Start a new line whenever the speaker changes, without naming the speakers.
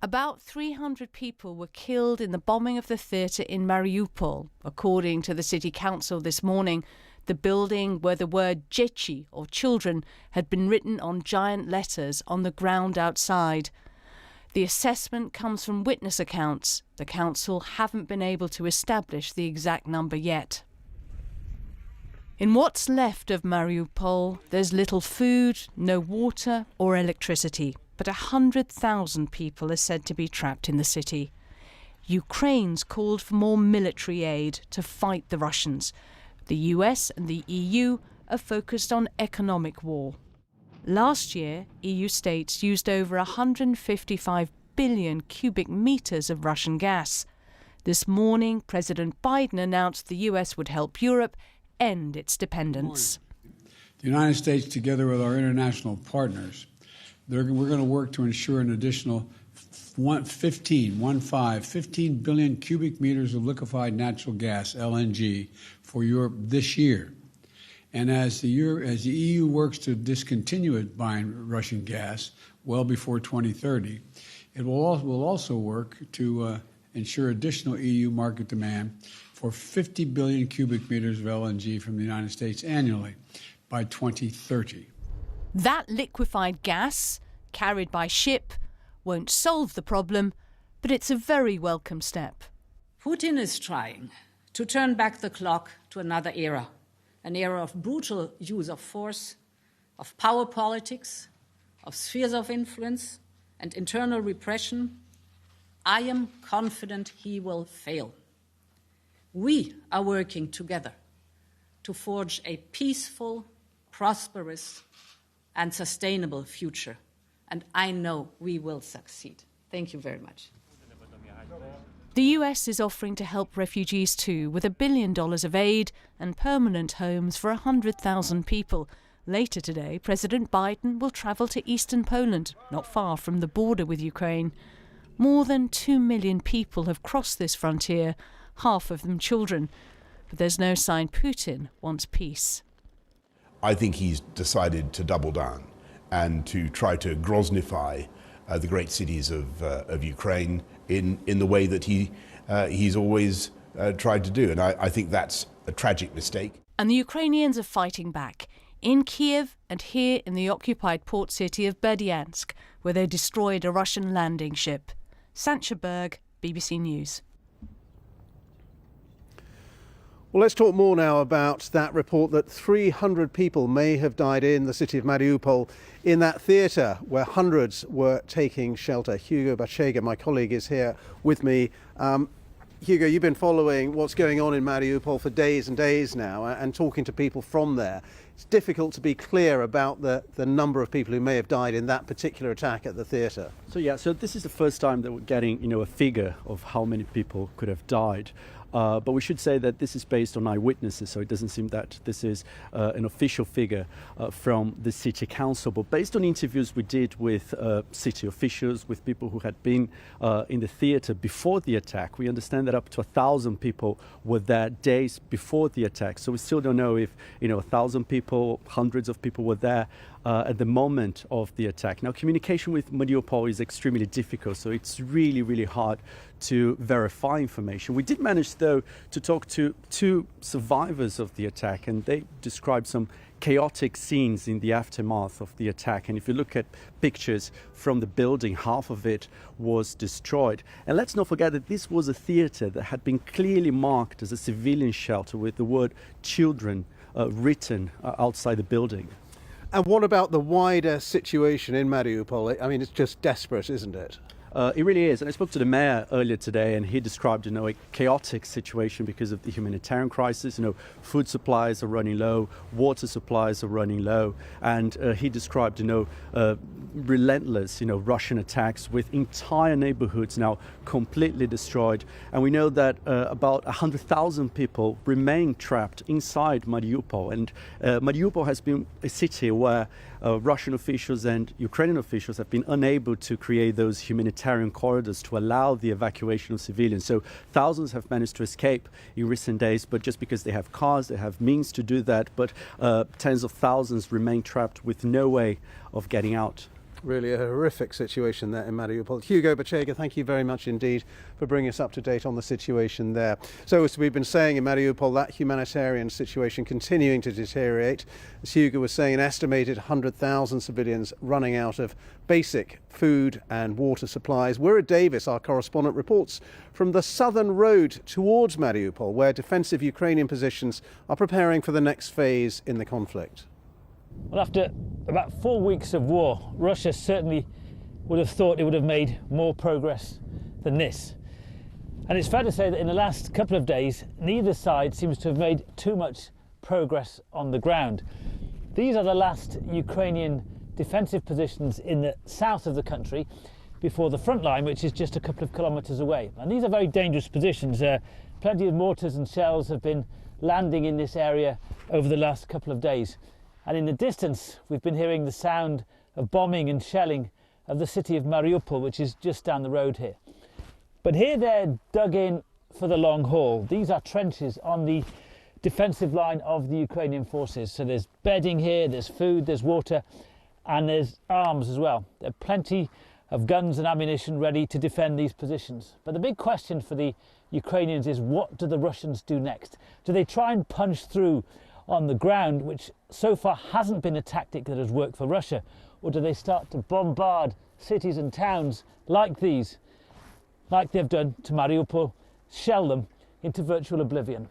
About 300 people were killed in the bombing of the theatre in Mariupol, according to the city council this morning. The building where the word dzieci, or children, had been written on giant letters on the ground outside. The assessment comes from witness accounts. The council haven't been able to establish the exact number yet. In what's left of Mariupol, there's little food, no water or electricity. But 100,000 people are said to be trapped in the city. Ukraine's called for more military aid to fight the Russians. The US and the EU are focused on economic war. Last year, EU states used over 155 billion cubic meters of Russian gas. This morning, President Biden announced the US would help Europe end its dependence.
The United States, together with our international partners, we're going to work to ensure an additional 15 billion cubic meters of liquefied natural gas, LNG, for Europe this year. And as the EU works to discontinue buying Russian gas well before 2030, it will also work to ensure additional EU market demand for 50 billion cubic meters of LNG from the United States annually by 2030.
That liquefied gas, carried by ship, won't solve the problem, but it's a very welcome step.
Putin is trying to turn back the clock to another era, an era of brutal use of force, of power politics, of spheres of influence and internal repression. I am confident he will fail. We are working together to forge a peaceful, prosperous, and sustainable future. And I know we will succeed. Thank you very much.
The US is offering to help refugees too, with $1 billion of aid and permanent homes for 100,000 people. Later today, President Biden will travel to eastern Poland, not far from the border with Ukraine. More than 2 million people have crossed this frontier, half of them children. But there's no sign Putin wants peace.
I think he's decided to double down and to try to Groznyfy the great cities of Ukraine in the way that he's always tried to do. And I think that's a tragic mistake.
And the Ukrainians are fighting back in Kiev and here in the occupied port city of Berdyansk, where they destroyed a Russian landing ship. Sancha Berg, BBC News.
Well, let's talk more now about that report that 300 people may have died in the city of Mariupol in that theatre where hundreds were taking shelter. Hugo Bachega, my colleague, is here with me. Hugo, you've been following what's going on in Mariupol for days and days now and talking to people from there. It's difficult to be clear about the number of people who may have died in that particular attack at the theatre.
So this is the first time that we're getting, a figure of how many people could have died. But we should say that this is based on eyewitnesses, so it doesn't seem that this is an official figure from the city council. But based on interviews we did with city officials, with people who had been in the theatre before the attack, we understand that up to 1,000 people were there days before the attack. So we still don't know if 1,000 people, hundreds of people were there at the moment of the attack. Now, communication with Mariupol is extremely difficult, so it's really, really hard to verify information. We did manage, though, to talk to 2 survivors of the attack, and they described some chaotic scenes in the aftermath of the attack. And if you look at pictures from the building, half of it was destroyed. And let's not forget that this was a theatre that had been clearly marked as a civilian shelter with the word children written outside the building.
And what about the wider situation in Mariupol? I mean, it's just desperate, isn't it?
It really is. And I spoke to the mayor earlier today, and he described, a chaotic situation because of the humanitarian crisis. Food supplies are running low, water supplies are running low, and he described, relentless, Russian attacks with entire neighborhoods now completely destroyed. And we know that about 100,000 people remain trapped inside Mariupol. And Mariupol has been a city where Russian officials and Ukrainian officials have been unable to create those humanitarian corridors to allow the evacuation of civilians. So thousands have managed to escape in recent days, but just because they have cars, they have means to do that. But tens of thousands remain trapped with no way of getting out.
Really a horrific situation there in Mariupol. Hugo Bachega, thank you very much indeed for bringing us up to date on the situation there. So as we've been saying in Mariupol, that humanitarian situation continuing to deteriorate. As Hugo was saying, an estimated 100,000 civilians running out of basic food and water supplies. Wira Davis, our correspondent, reports from the southern road towards Mariupol, where defensive Ukrainian positions are preparing for the next phase in the conflict.
Well, after about 4 weeks of war, Russia certainly would have thought it would have made more progress than this. And it's fair to say that in the last couple of days, neither side seems to have made too much progress on the ground. These are the last Ukrainian defensive positions in the south of the country before the front line, which is just a couple of kilometres away. And these are very dangerous positions. Plenty of mortars and shells have been landing in this area over the last couple of days. And in the distance, we've been hearing the sound of bombing and shelling of the city of Mariupol, which is just down the road here. But here they're dug in for the long haul. These are trenches on the defensive line of the Ukrainian forces. So there's bedding here, there's food, there's water, and there's arms as well. There are plenty of guns and ammunition ready to defend these positions. But the big question for the Ukrainians is, what do the Russians do next? Do they try and punch through on the ground, which so far hasn't been a tactic that has worked for Russia, or do they start to bombard cities and towns like these, like they've done to Mariupol, shell them into virtual oblivion?